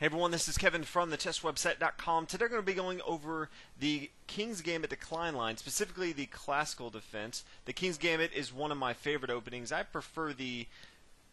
Hey everyone, this is Kevin from the chesswebsite.com. Today we're going to be going over the King's Gambit decline line, specifically the classical defense. The King's Gambit is one of my favorite openings. I prefer the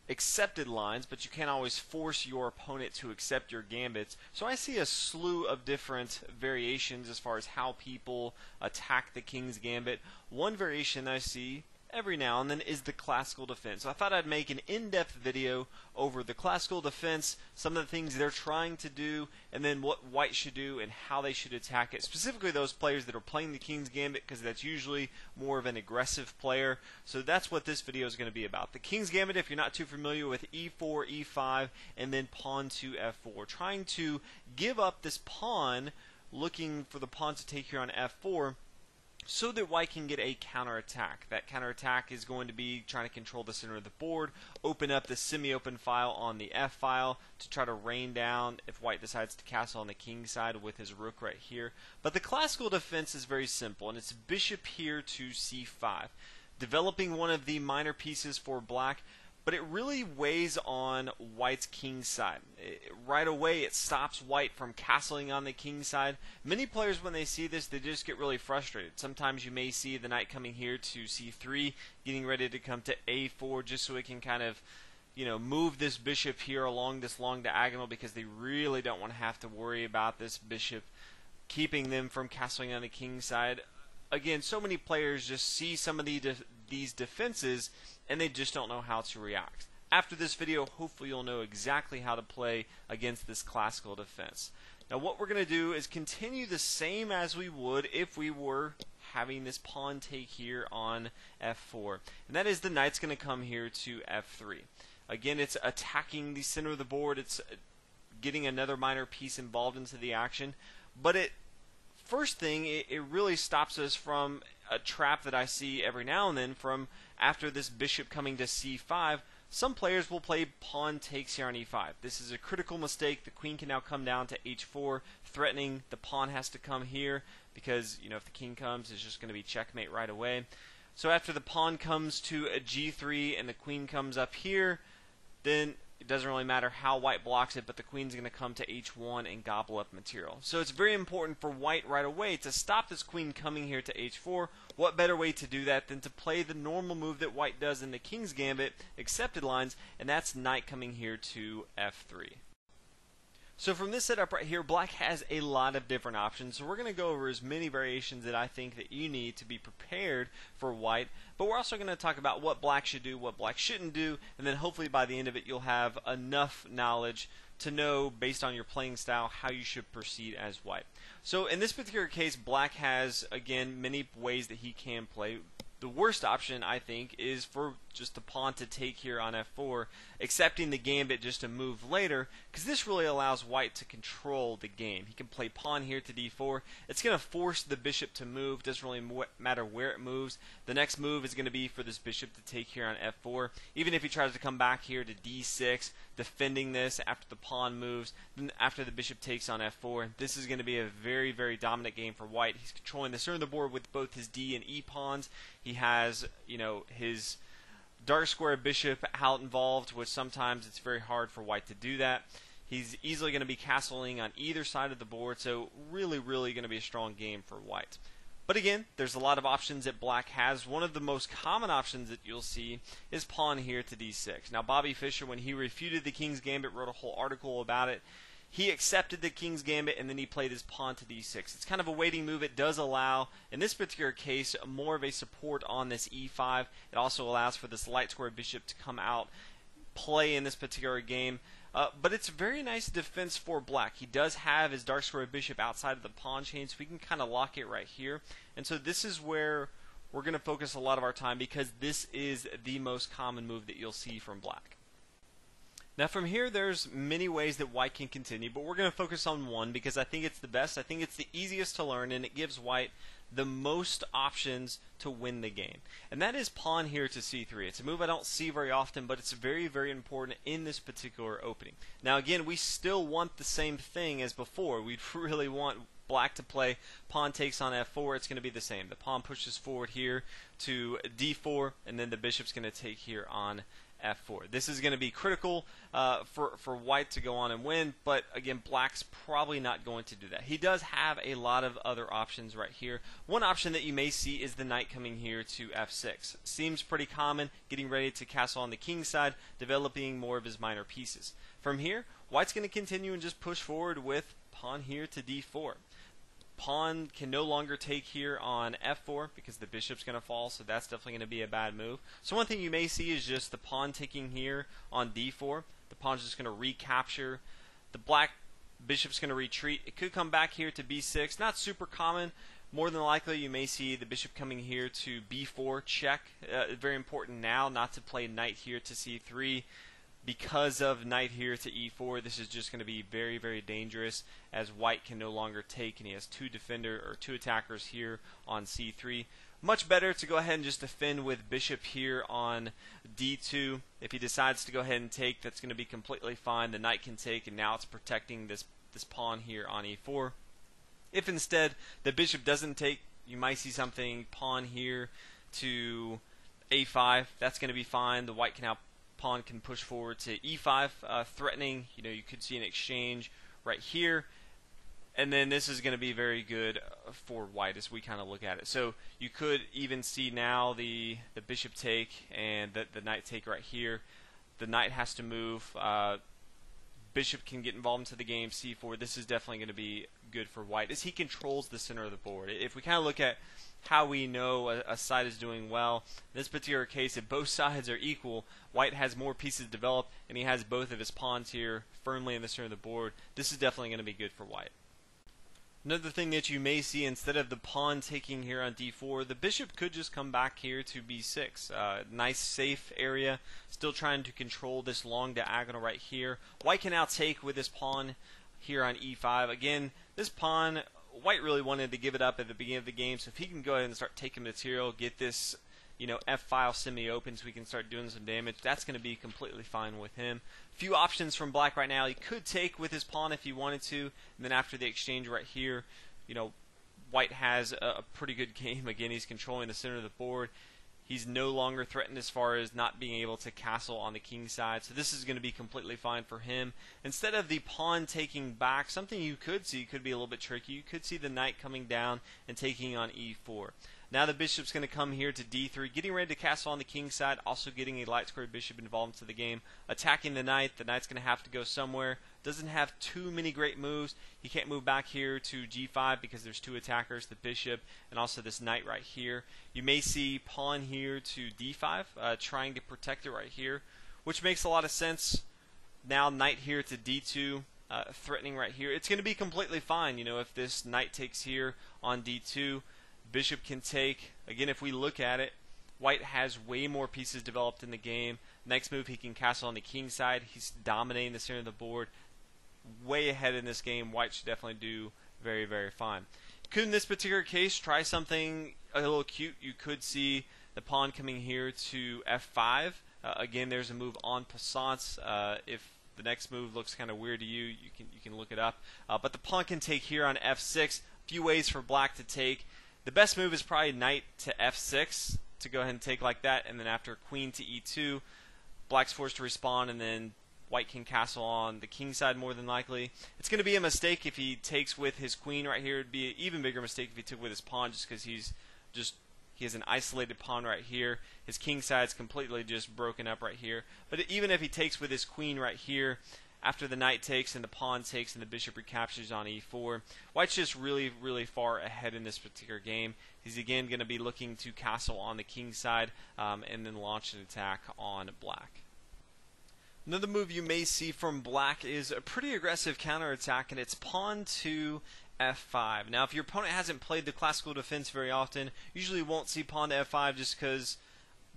accepted lines, but you can't always force your opponent to accept your gambits. So I see a slew of different variations as far as how people attack the King's Gambit. One variation I see every now and then is the classical defense. So I thought I'd make an in-depth video over the classical defense, some of the things they're trying to do, and then what white should do and how they should attack it. Specifically those players that are playing the King's Gambit, because that's usually more of an aggressive player. So that's what this video is going to be about. The King's Gambit, if you're not too familiar with e4, e5, and then pawn to f4. Trying to give up this pawn, looking for the pawn to take here on f4, so that white can get a counterattack. That counterattack is going to be trying to control the center of the board, open up the semi-open file on the f file to try to rain down if white decides to castle on the king side with his rook right here. But the classical defense is very simple, and it's bishop here to c5. Developing one of the minor pieces for black, but it really weighs on white's king side. Right away, it stops white from castling on the king side. Many players, when they see this, they just get really frustrated. Sometimes you may see the knight coming here to c3, getting ready to come to a4, just so it can kind of, move this bishop here along this long diagonal, because they really don't want to have to worry about this bishop keeping them from castling on the king side. Again, so many players just see some of these defenses and they just don't know how to react. After this video, hopefully you'll know exactly how to play against this classical defense. Now what we're going to do is continue the same as we would if we were having this pawn take here on f4. And that is the knight's going to come here to f3. Again, it's attacking the center of the board. It's getting another minor piece involved into the action. But first thing, it really stops us from a trap that I see every now and then from after this bishop coming to c5. Some players will play pawn takes here on e5. This is a critical mistake. The queen can now come down to h4, threatening the pawn has to come here because, if the king comes, it's just going to be checkmate right away. So after the pawn comes to a g3 and the queen comes up here, then it doesn't really matter how white blocks it, but the queen's going to come to h1 and gobble up material. So it's very important for white right away to stop this queen coming here to h4. What better way to do that than to play the normal move that white does in the King's Gambit accepted lines, and that's knight coming here to f3. So from this setup right here, black has a lot of different options. So we're going to go over as many variations that I think that you need to be prepared for white. But we're also going to talk about what black should do, what black shouldn't do, and then hopefully by the end of it you'll have enough knowledge to know, based on your playing style, how you should proceed as white. So in this particular case, black has, again, many ways that he can play. The worst option, I think, is for just the pawn to take here on f4, accepting the gambit just to move later, because this really allows white to control the game. He can play pawn here to d4. It's going to force the bishop to move. Doesn't really matter where it moves. The next move is going to be for this bishop to take here on f4. Even if he tries to come back here to d6, defending this after the pawn moves, then after the bishop takes on f4, this is going to be a very, very dominant game for white. He's controlling the center of the board with both his d and e pawns. He has, his dark square bishop out involved, which sometimes it's very hard for white to do that. He's easily going to be castling on either side of the board, so really, really going to be a strong game for white. But again, there's a lot of options that black has. One of the most common options that you'll see is pawn here to d6. Now, Bobby Fischer, when he refuted the King's Gambit, wrote a whole article about it. He accepted the King's Gambit, and then he played his pawn to d6. It's kind of a waiting move. It does allow, in this particular case, more of a support on this e5. It also allows for this light square bishop to come out, play in this particular game. But it's a very nice defense for black. He does have his dark square bishop outside of the pawn chain, so we can kind of lock it right here. And so this is where we're going to focus a lot of our time, because this is the most common move that you'll see from black. Now from here, there's many ways that white can continue, but we're going to focus on one because I think it's the best. I think it's the easiest to learn, and it gives white the most options to win the game. And that is pawn here to c3. It's a move I don't see very often, but it's very, very important in this particular opening. Now again, we still want the same thing as before. We'd really want black to play pawn takes on f4. It's going to be the same. The pawn pushes forward here to d4, and then the bishop's going to take here on f4. This is going to be critical for white to go on and win, but again, black's probably not going to do that. He does have a lot of other options right here. One option that you may see is the knight coming here to f6. Seems pretty common, getting ready to castle on the king side, developing more of his minor pieces. From here, white's going to continue and just push forward with pawn here to d4. Pawn can no longer take here on f4 because the bishop's going to fall, so that's definitely going to be a bad move. So one thing you may see is just the pawn taking here on d4. The pawn's just going to recapture. The black bishop's going to retreat. It could come back here to b6. Not super common. More than likely, you may see the bishop coming here to b4 check. Very important now not to play knight here to c3. Because of knight here to e4, this is just going to be very, very dangerous as white can no longer take, and he has two attackers here on c3. Much better to go ahead and just defend with bishop here on d2. If he decides to go ahead and take, that's going to be completely fine. The knight can take, and now it's protecting this pawn here on e4. If instead the bishop doesn't take, you might see something pawn here to a5. That's going to be fine. The white pawn can push forward to e5, threatening. You could see an exchange right here, and then this is going to be very good for white as we kind of look at it. So you could even see now the bishop take and the knight take right here. The knight has to move. Bishop can get involved into the game, c4. This is definitely going to be good for white as he controls the center of the board. If we kind of look at how we know a side is doing well, in this particular case, if both sides are equal, white has more pieces developed, and he has both of his pawns here firmly in the center of the board. This is definitely going to be good for white. Another thing that you may see, instead of the pawn taking here on d4, the bishop could just come back here to b6. Nice safe area, still trying to control this long diagonal right here. White can now take with this pawn here on e5. Again, this pawn, white really wanted to give it up at the beginning of the game, so if he can go ahead and start taking material, get this f-file semi-open so we can start doing some damage, that's going to be completely fine with him. Few options from black right now. He could take with his pawn if he wanted to, and then after the exchange right here, white has a pretty good game. Again, he's controlling the center of the board. He's no longer threatened as far as not being able to castle on the king side, so this is going to be completely fine for him. Instead of the pawn taking back, something you could see could be a little bit tricky. You could see the knight coming down and taking on e4. Now the bishop's going to come here to d3, getting ready to castle on the king side, also getting a light squared bishop involved into the game, attacking the knight. The knight's going to have to go somewhere. Doesn't have too many great moves. He can't move back here to g5 because there's two attackers, the bishop and also this knight right here. You may see pawn here to d5, trying to protect it right here, which makes a lot of sense. Now knight here to d2, threatening right here. It's going to be completely fine, if this knight takes here on d2. Bishop can take. Again, if we look at it, white has way more pieces developed in the game. Next move, he can castle on the king side. He's dominating the center of the board. Way ahead in this game. White should definitely do very, very fine. Could, in this particular case, try something a little cute. You could see the pawn coming here to f5. Again, there's a move en passant. If the next move looks kind of weird to you, you can look it up. But the pawn can take here on f6. Few ways for black to take. The best move is probably knight to f6 to go ahead and take like that, and then after queen to e2, black's forced to respond, and then white can castle on the king side more than likely. It's going to be a mistake if he takes with his queen right here. It would be an even bigger mistake if he took with his pawn, just because he has an isolated pawn right here. His king side's completely just broken up right here. But even if he takes with his queen right here, after the knight takes and the pawn takes and the bishop recaptures on e4, white's just really, really far ahead in this particular game. He's again going to be looking to castle on the king side and then launch an attack on black. Another move you may see from black is a pretty aggressive counterattack, and it's pawn to f5. Now, if your opponent hasn't played the classical defense very often, usually won't see pawn to f5 just because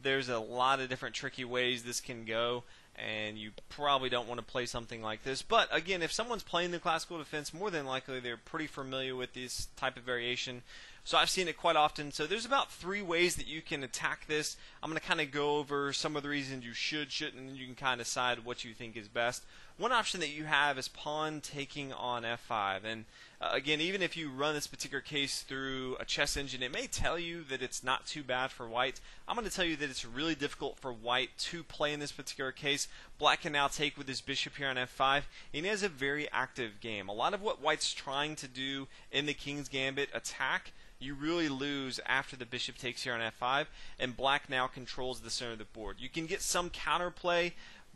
there's a lot of different tricky ways this can go, and you probably don't want to play something like this. But again, if someone's playing the classical defense, more than likely they're pretty familiar with this type of variation. So I've seen it quite often. So there's about 3 ways that you can attack this. I'm going to kind of go over some of the reasons you shouldn't, and you can kind of decide what you think is best. One option that you have is pawn taking on f5, and again, even if you run this particular case through a chess engine, it may tell you that it's not too bad for white. I'm going to tell you that it's really difficult for white to play in this particular case. Black can now take with his bishop here on f5, and he has a very active game. A lot of what white's trying to do in the King's Gambit attack, you really lose after the bishop takes here on f5, and black now controls the center of the board. You can get some counterplay.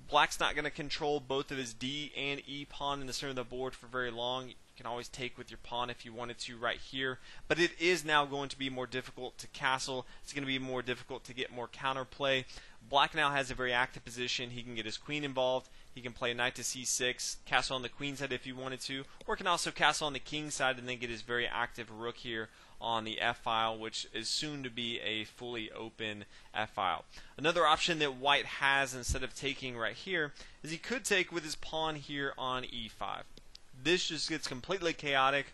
Black's not going to control both of his D and E pawn in the center of the board for very long. You can always take with your pawn if you wanted to right here, but it is now going to be more difficult to castle. It's going to be more difficult to get more counterplay. Black now has a very active position. He can get his queen involved. He can play knight to c6, castle on the queen side if he wanted to, or can also castle on the king side and then get his very active rook here on the f-file, which is soon to be a fully open f-file. Another option that white has instead of taking right here is he could take with his pawn here on e5. This just gets completely chaotic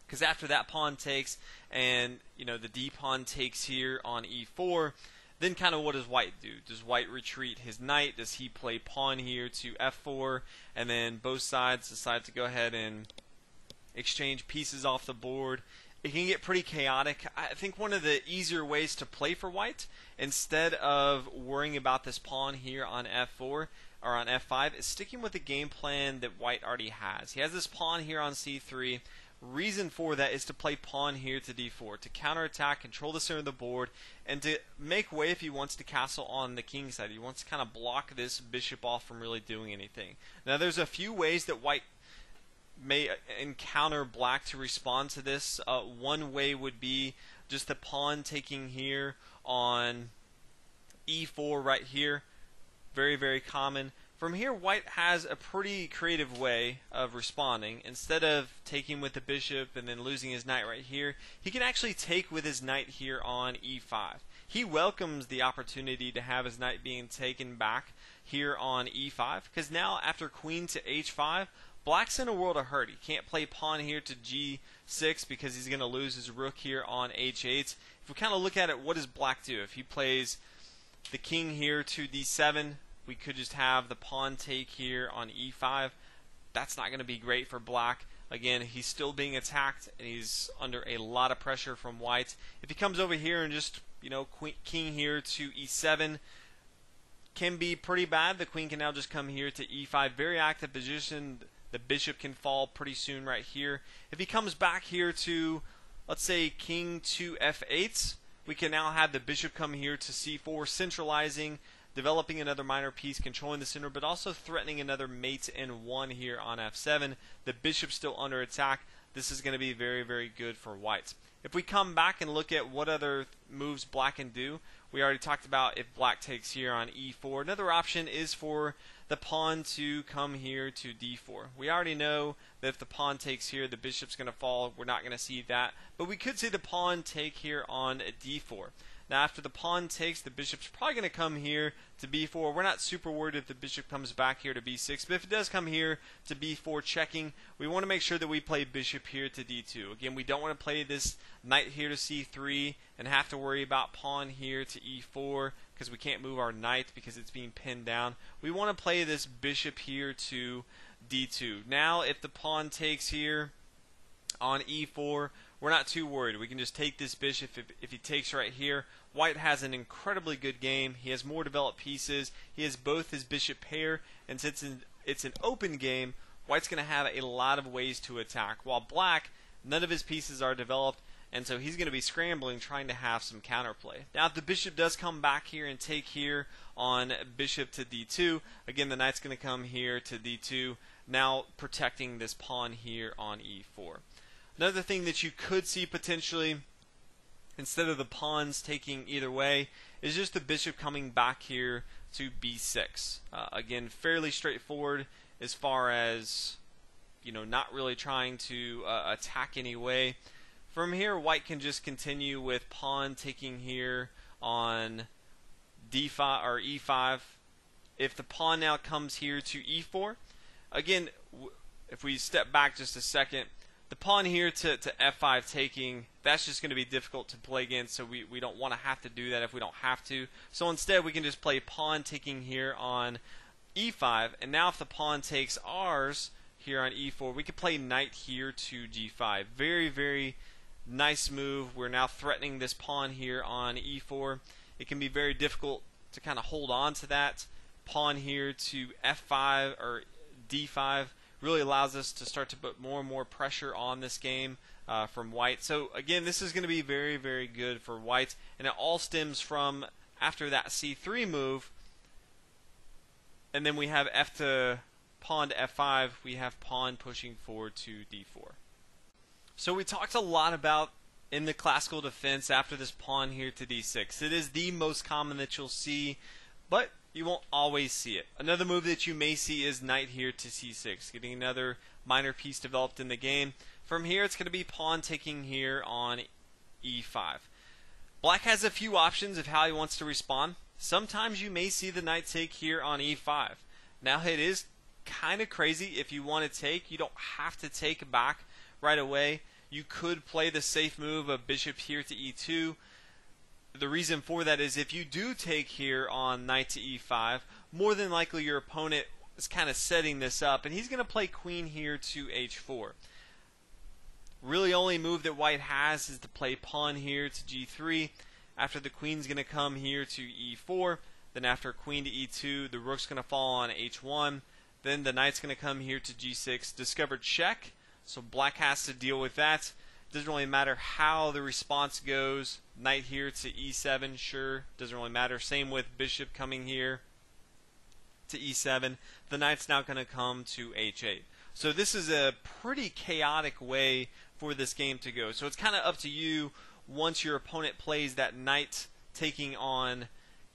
because after that pawn takes and the d pawn takes here on e4, then kind of what does white do? Does white retreat his knight? Does he play pawn here to f4? And then both sides decide to go ahead and exchange pieces off the board. It can get pretty chaotic. I think one of the easier ways to play for white, instead of worrying about this pawn here on f4 or on f5, is sticking with the game plan that white already has. He has this pawn here on c3. Reason for that is to play pawn here to d4, to counterattack, control the center of the board, and to make way if he wants to castle on the king side. He wants to kind of block this bishop off from really doing anything. Now there's a few ways that white may encounter black to respond to this. One way would be just the pawn taking here on e4 right here. Very, very common. From here, white has a pretty creative way of responding. Instead of taking with the bishop and then losing his knight right here, he can actually take with his knight here on e5. He welcomes the opportunity to have his knight being taken back here on e5, because now after queen to h5, black's in a world of hurt. He can't play pawn here to g6 because he's going to lose his rook here on h8. If we kind of look at it, what does black do? If he plays the king here to d7, we could just have the pawn take here on e5. That's not going to be great for black. Again, he's still being attacked and he's under a lot of pressure from white. If he comes over here and just, king here to e7, can be pretty bad. The queen can now just come here to e5. Very active position. The bishop can fall pretty soon right here. If he comes back here to, let's say, king to f8, we can now have the bishop come here to c4, centralizing, developing another minor piece, controlling the center, but also threatening another mate in 1 here on f7. The bishop's still under attack. This is going to be very, very good for white. If we come back and look at what other moves black can do, we already talked about if black takes here on e4. Another option is for the pawn to come here to d4. We already know that if the pawn takes here, the bishop's going to fall. We're not going to see that. But we could see the pawn take here on d4. Now after the pawn takes, the bishop's probably going to come here to b4. We're not super worried if the bishop comes back here to b6, but if it does come here to b4 checking, we want to make sure that we play bishop here to d2. Again, we don't want to play this knight here to c3 and have to worry about pawn here to e4 because we can't move our knight because it's being pinned down. We want to play this bishop here to d2. Now if the pawn takes here on e4, we're not too worried. We can just take this bishop if he takes right here. White has an incredibly good game. He has more developed pieces. He has both his bishop pair, and since it's an open game, white's going to have a lot of ways to attack. While black, none of his pieces are developed, and so he's going to be scrambling trying to have some counterplay. Now if the bishop does come back here and take here on bishop to d2, again the knight's going to come here to d2, now protecting this pawn here on e4. Another thing that you could see potentially, instead of the pawns taking either way, is just the bishop coming back here to b6. Again, fairly straightforward as far as, not really trying to attack any way. From here, white can just continue with pawn taking here on d5 or e5. If the pawn now comes here to e4, again, if we step back just a second, The pawn here to f5 taking, that's just going to be difficult to play against, so we don't want to have to do that if we don't have to. So instead we can just play pawn taking here on e5, and now if the pawn takes ours here on e4, we could play knight here to g5. Very, very nice move. We're now threatening this pawn here on e4. It can be very difficult to kind of hold on to that. Pawn here to f5 or d5 really allows us to start to put more and more pressure on this game from white. So again, this is going to be very, very good for white, and it all stems from after that c3 move, and then we have pawn to f5, we have pawn pushing forward to d4. So we talked a lot about in the classical defense after this pawn here to d6. It is the most common that you'll see, but you won't always see it. Another move that you may see is knight here to c6, getting another minor piece developed in the game. From here, it's going to be pawn taking here on e5. Black has a few options of how he wants to respond. Sometimes you may see the knight take here on e5. Now, it is kind of crazy if you want to take. You don't have to take back right away. You could play the safe move of bishop here to e2. The reason for that is if you do take here on knight to e5, more than likely your opponent is kind of setting this up, and he's going to play queen here to h4. Really only move that white has is to play pawn here to g3. After the queen's going to come here to e4. Then after queen to e2, the rook's going to fall on h1. Then the knight's going to come here to g6. Discovered check. So black has to deal with that. Doesn't really matter how the response goes. Knight here to e7, sure, doesn't really matter. Same with bishop coming here to e7. The knight's now going to come to h8. So this is a pretty chaotic way for this game to go. So it's kind of up to you once your opponent plays that knight taking on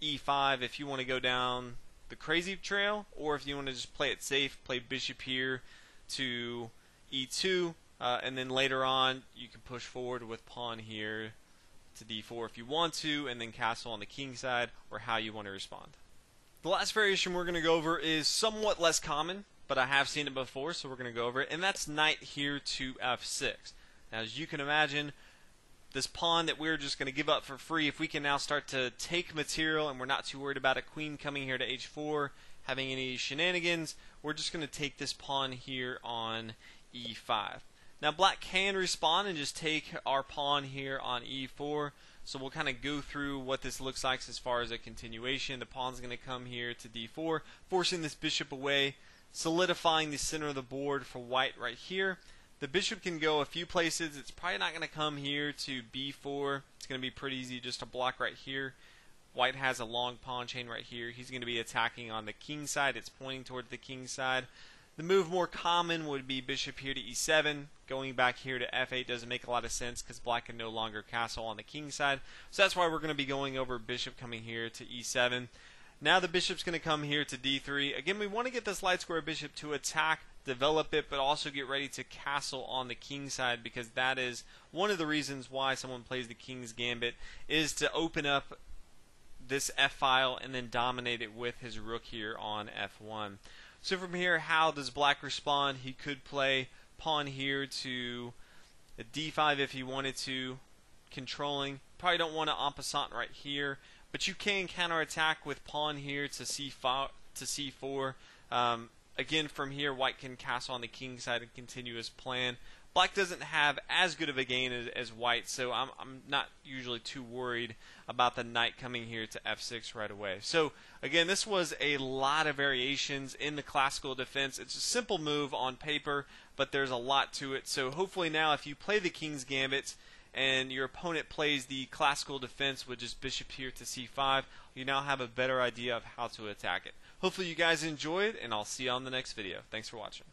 e5 if you want to go down the crazy trail, or if you want to just play it safe, play bishop here to e2. And then later on, you can push forward with pawn here to d4 if you want to, and then castle on the king side, or how you want to respond. The last variation we're going to go over is somewhat less common, but I have seen it before, so we're going to go over it, and that's knight here to f6. Now, as you can imagine, this pawn that we're just going to give up for free, if we can now start to take material and we're not too worried about a queen coming here to h4, having any shenanigans, we're just going to take this pawn here on e5. Now black can respond and just take our pawn here on e4. So we'll kind of go through what this looks like as far as a continuation. The pawn's going to come here to d4, forcing this bishop away, solidifying the center of the board for white right here. The bishop can go a few places. It's probably not going to come here to b4. It's going to be pretty easy just to block right here. White has a long pawn chain right here. He's going to be attacking on the king side. It's pointing towards the king side. The move more common would be bishop here to e7. Going back here to f8 doesn't make a lot of sense because black can no longer castle on the king side. So that's why we're going to be going over bishop coming here to e7. Now the bishop's going to come here to d3. Again, we want to get this light square bishop to attack, develop it, but also get ready to castle on the king side, because that is one of the reasons why someone plays the King's Gambit, is to open up this f-file and then dominate it with his rook here on f1. So from here, how does black respond? He could play pawn here to d5 if he wanted to, controlling. Probably don't want to en passant right here, but you can counterattack with pawn here to c4. Again, from here, white can castle on the king side and continue his plan. Black doesn't have as good of a game as white, so I'm not usually too worried about the knight coming here to f6 right away. So again, this was a lot of variations in the classical defense. It's a simple move on paper, but there's a lot to it. So hopefully now, if you play the King's Gambit and your opponent plays the classical defense with just bishop here to c5, you now have a better idea of how to attack it. Hopefully you guys enjoyed, and I'll see you on the next video. Thanks for watching.